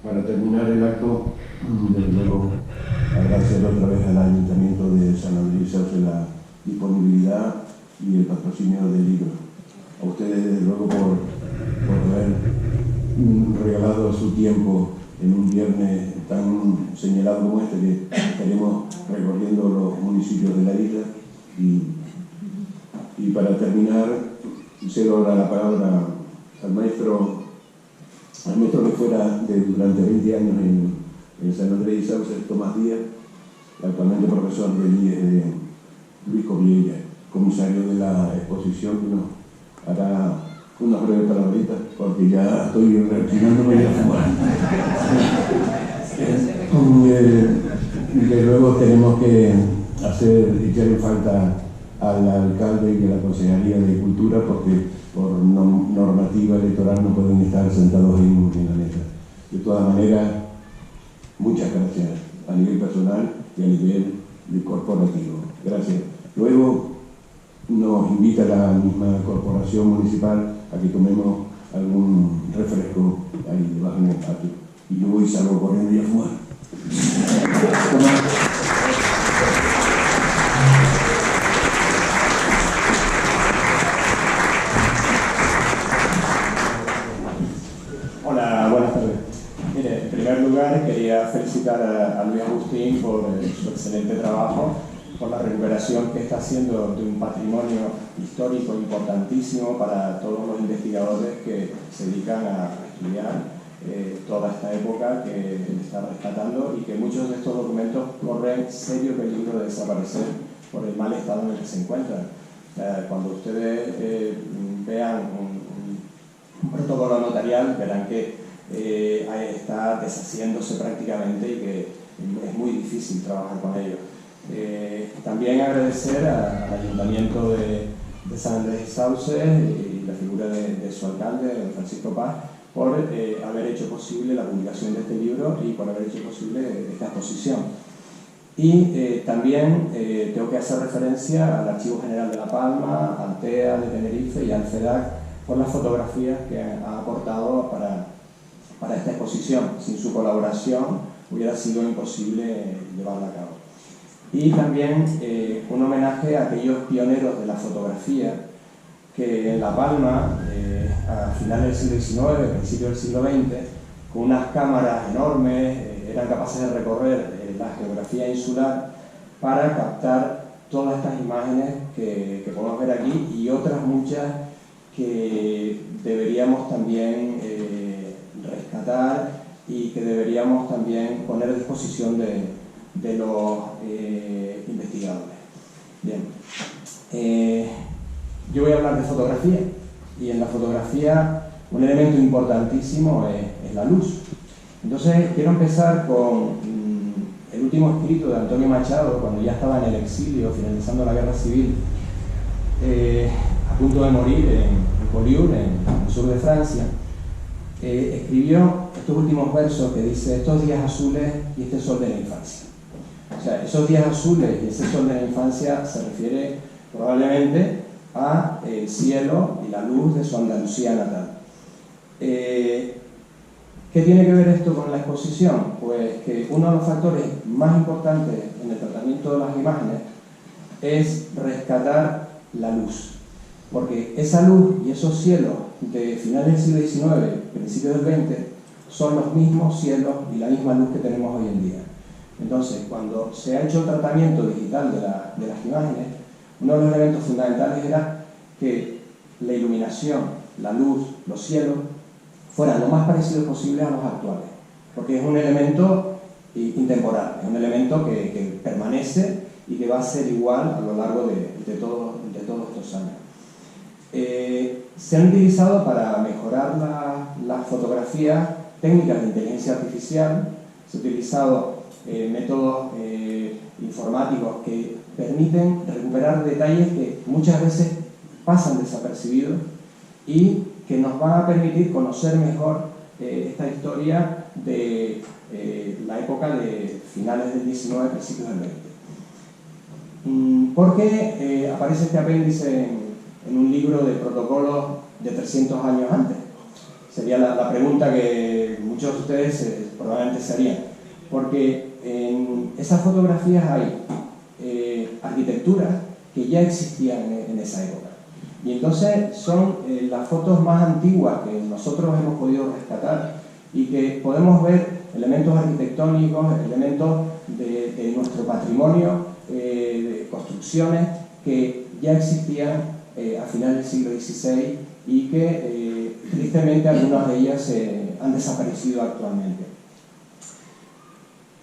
Para terminar el acto, desde luego agradecer otra vez al Ayuntamiento de San Andrés y Sauce la disponibilidad y el patrocinio del libro. A ustedes, desde luego, por haber regalado su tiempo en un viernes tan señalado como este, que estaremos recorriendo los municipios de la isla. Y para terminar, cedo ahora la palabra al maestro que fuera durante 20 años en San Andrés y Sauce, Tomás Díaz, actualmente profesor de Luis Coviella, comisario de la exposición, que nos hará unas breves palabritas, porque ya estoy reaccionándome de fumar. Que luego tenemos que echar en falta al alcalde y a la Consejería de Cultura, porque por normativa electoral no pueden estar sentados en la mesa. De todas maneras, muchas gracias a nivel personal y a nivel corporativo. Gracias. Luego nos invita la misma corporación municipal a que tomemos algún refresco ahí debajo en el patio. Y yo voy y salgo corriendo y a fumar. Hola, buenas tardes. Mire, en primer lugar quería felicitar a Luis Agustín por su excelente trabajo, por la recuperación que está haciendo de un patrimonio histórico importantísimo para todos los investigadores que se dedican a estudiar toda esta época que él está rescatando, y que muchos de estos documentos corren serio peligro de desaparecer por el mal estado en el que se encuentran. Cuando ustedes vean un protocolo notarial, verán que está deshaciéndose prácticamente y que es muy difícil trabajar con ellos. También agradecer al Ayuntamiento de San Andrés y Sauce y la figura de su alcalde, don Francisco Paz, por haber hecho posible la publicación de este libro y por haber hecho posible esta exposición. Y también tengo que hacer referencia al Archivo General de La Palma, al TEA de Tenerife y al FEDAC por las fotografías que ha aportado para esta exposición. Sin su colaboración hubiera sido imposible llevarla a cabo. Y también un homenaje a aquellos pioneros de la fotografía que en La Palma, a finales del siglo XIX, principios del siglo XX, con unas cámaras enormes, eran capaces de recorrer la geografía insular para captar todas estas imágenes que podemos ver aquí, y otras muchas que deberíamos también rescatar y que deberíamos también poner a disposición de los investigadores. Bien. Yo voy a hablar de fotografía, y en la fotografía un elemento importantísimo es la luz. Entonces quiero empezar con el último escrito de Antonio Machado, cuando ya estaba en el exilio, finalizando la guerra civil, a punto de morir en Collioure, en el sur de Francia. Escribió estos últimos versos que dice: estos días azules y este sol de la infancia. O sea, esos días azules y ese sol de la infancia se refiere probablemente a el cielo y la luz de su Andalucía natal. ¿Qué tiene que ver esto con la exposición? Pues que uno de los factores más importantes en el tratamiento de las imágenes es rescatar la luz, porque esa luz y esos cielos de finales del siglo XIX, principios del XX, son los mismos cielos y la misma luz que tenemos hoy en día. Entonces, cuando se ha hecho el tratamiento digital de las imágenes, uno de los elementos fundamentales era que la iluminación, la luz, los cielos fueran lo más parecidos posible a los actuales, porque es un elemento intemporal, es un elemento que permanece y que va a ser igual a lo largo de todos estos años. Se han utilizado para mejorar las fotografías técnicas de inteligencia artificial, se han utilizado métodos informáticos que permiten recuperar detalles que muchas veces pasan desapercibidos y que nos van a permitir conocer mejor esta historia de la época de finales del XIX, principios del XX. ¿Por qué aparece este apéndice en un libro de protocolos de 300 años antes? O sería la pregunta que muchos de ustedes probablemente se harían. Porque en esas fotografías hay arquitecturas que ya existían en esa época. Y entonces son las fotos más antiguas que nosotros hemos podido rescatar y que podemos ver elementos arquitectónicos, elementos de nuestro patrimonio, de construcciones que ya existían a finales del siglo XVI y que tristemente algunas de ellas han desaparecido actualmente.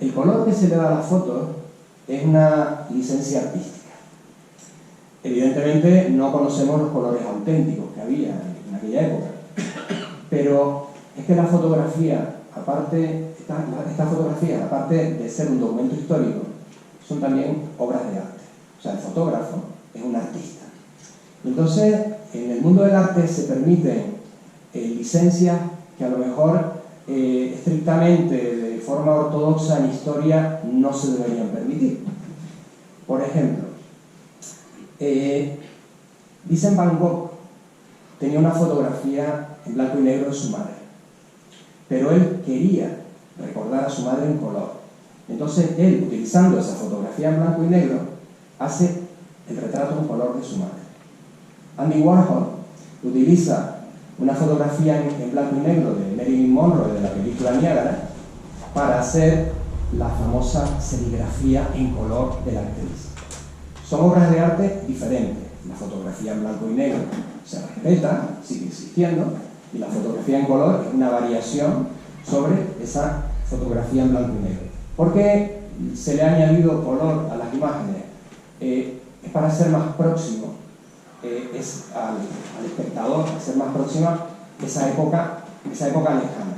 El color que se le da a las fotos es una licencia artística. Evidentemente no conocemos los colores auténticos que había en aquella época, pero es que la fotografía, estas fotografías, aparte de ser un documento histórico, son también obras de arte. O sea, el fotógrafo es un artista. Entonces, en el mundo del arte se permiten licencias que a lo mejor estrictamente, de forma ortodoxa en historia, no se deberían permitir. Por ejemplo, Vincent Van Gogh tenía una fotografía en blanco y negro de su madre, pero él quería recordar a su madre en color. Entonces él, utilizando esa fotografía en blanco y negro, hace el retrato en color de su madre. Andy Warhol utiliza una fotografía en blanco y negro de Marilyn Monroe de la película Niágara para hacer la famosa serigrafía en color de la actriz. Son obras de arte diferentes. La fotografía en blanco y negro se respeta, sigue existiendo, y la fotografía en color es una variación sobre esa fotografía en blanco y negro. ¿Por qué se le ha añadido color a las imágenes? Es para ser más próximo al espectador, para ser más próxima esa época lejana.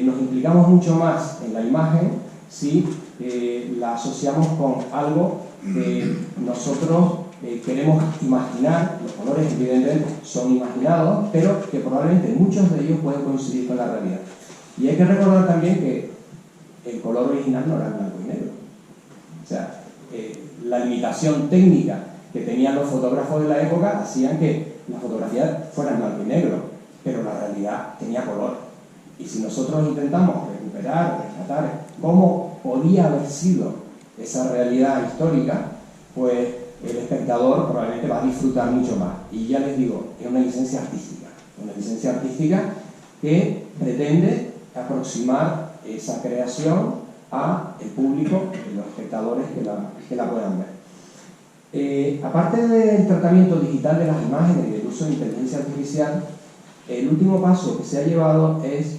Nos implicamos mucho más en la imagen si la asociamos con algo que nosotros queremos imaginar. Los colores evidentemente son imaginados, pero que probablemente muchos de ellos pueden coincidir con la realidad. Y hay que recordar también que el color original no era blanco y negro. O sea, la limitación técnica que tenían los fotógrafos de la época hacían que las fotografías fueran blanco y negro, pero la realidad tenía color. Y si nosotros intentamos recuperar, rescatar cómo podía haber sido esa realidad histórica, pues el espectador probablemente va a disfrutar mucho más. Y ya les digo, es una licencia artística que pretende aproximar esa creación al público, los espectadores que la puedan ver. Aparte del tratamiento digital de las imágenes y del uso de inteligencia artificial, el último paso que se ha llevado es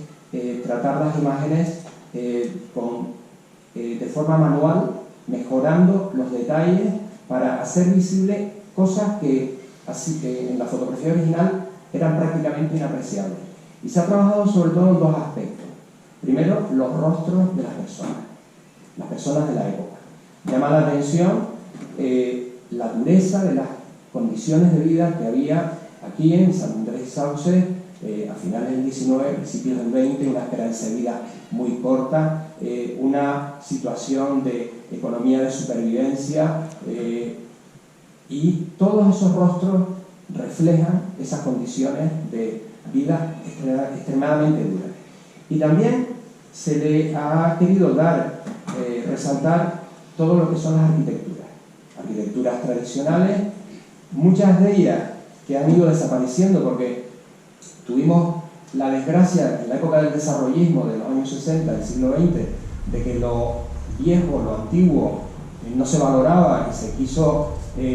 tratar las imágenes de forma manual, mejorando los detalles para hacer visible cosas que en la fotografía original eran prácticamente inapreciables. Y se ha trabajado sobre todo en dos aspectos. Primero, los rostros de las personas de la época. Llama la atención la dureza de las condiciones de vida que había aquí en San Andrés y Sauce a finales del 19, principios del 20, una esperanza de vida muy corta, una situación de economía de supervivencia, y todos esos rostros reflejan esas condiciones de vida extremadamente duras. Y también se le ha querido resaltar todo lo que son las arquitecturas tradicionales, muchas de ellas que han ido desapareciendo porque tuvimos la desgracia en la época del desarrollismo de los años 60 del siglo XX de que lo viejo, lo antiguo no se valoraba y se quiso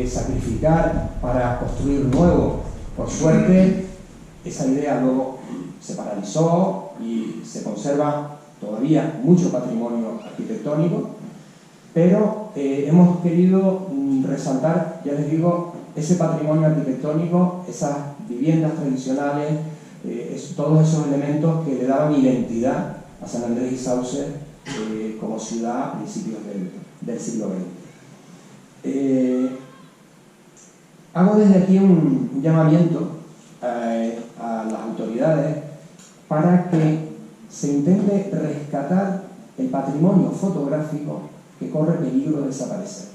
sacrificar para construir nuevo. Por suerte esa idea luego se paralizó y se conserva todavía mucho patrimonio arquitectónico, pero hemos querido resaltar, ya les digo, ese patrimonio arquitectónico, esas viviendas tradicionales, todos esos elementos que le daban identidad a San Andrés y Sauce como ciudad a principios del siglo XX. Hago desde aquí un llamamiento a las autoridades para que se intente rescatar el patrimonio fotográfico que corre peligro de desaparecer.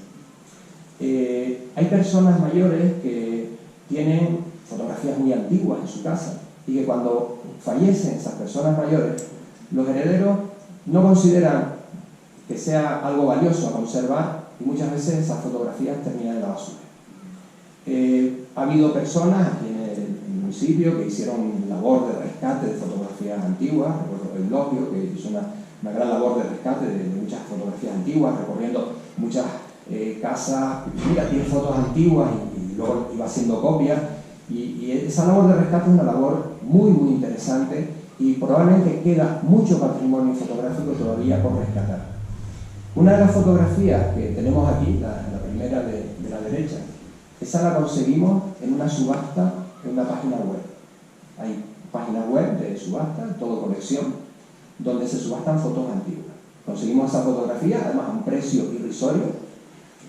Hay personas mayores que tienen fotografías muy antiguas en su casa y que cuando fallecen esas personas mayores, los herederos no consideran que sea algo valioso a conservar y muchas veces esas fotografías terminan en la basura. Ha habido personas aquí en el municipio que hicieron labor de rescate de fotografías antiguas. Recuerdo el Logio, que hizo una gran labor de rescate de muchas fotografías antiguas, recorriendo muchas casas. Mira, tiene fotos antiguas y luego iba haciendo copias. Y esa labor de rescate es una labor muy, muy interesante y probablemente queda mucho patrimonio fotográfico todavía por rescatar. Una de las fotografías que tenemos aquí, la primera de la derecha, esa la conseguimos en una subasta en una página web. Hay páginas web de subasta, todo colección, donde se subastan fotos antiguas. Conseguimos esa fotografía, además a un precio irrisorio,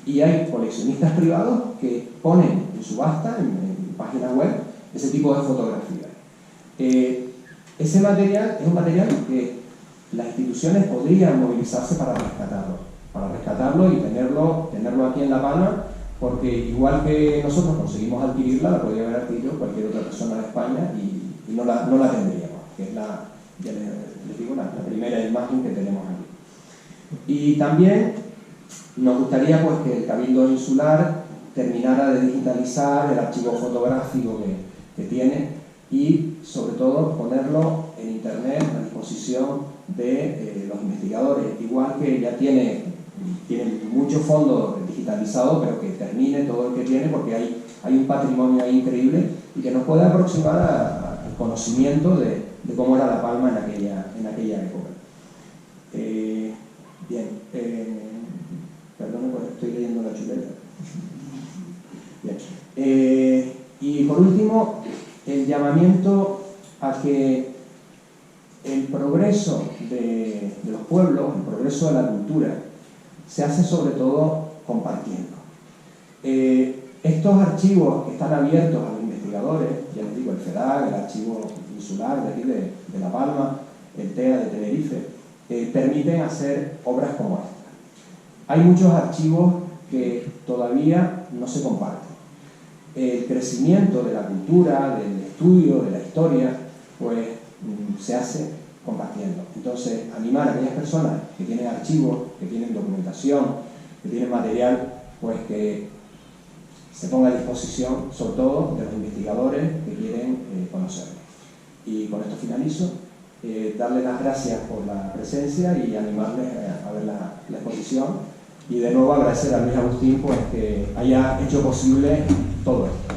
y hay coleccionistas privados que ponen en subasta, en páginas web, ese tipo de fotografías. Ese material es un material que las instituciones podrían movilizarse para rescatarlo y tenerlo aquí en La Palma, porque igual que nosotros conseguimos adquirirla, la podría haber adquirido cualquier otra persona de España y no la tendríamos, que es ya les digo, la primera imagen que tenemos aquí. Y también nos gustaría pues que el Cabildo Insular terminara de digitalizar el archivo fotográfico que tiene y sobre todo ponerlo en internet a disposición de los investigadores, igual que ya tiene mucho fondo digitalizado, pero que termine todo el que tiene, porque hay un patrimonio ahí increíble y que nos puede aproximar al conocimiento de cómo era La Palma en aquella época. Perdón, pues estoy leyendo la chuleta. Bien. Y por último, el llamamiento a que el progreso de los pueblos, el progreso de la cultura, se hace sobre todo compartiendo. Estos archivos que están abiertos a los investigadores, ya les digo, el FEDAC, el Archivo Insular de aquí de La Palma, el TEA de Tenerife, permiten hacer obras como esta. Hay muchos archivos que todavía no se comparten. El crecimiento de la cultura, del estudio, de la historia, pues se hace compartiendo. Entonces, animar a aquellas personas que tienen archivos, que tienen documentación, que tienen material, pues que se ponga a disposición, sobre todo, de los investigadores que quieren conocerlo. Y con esto finalizo. Darles las gracias por la presencia y animarles a ver la exposición. Y de nuevo agradecer a Luis Agustín pues, que haya hecho posible todo esto.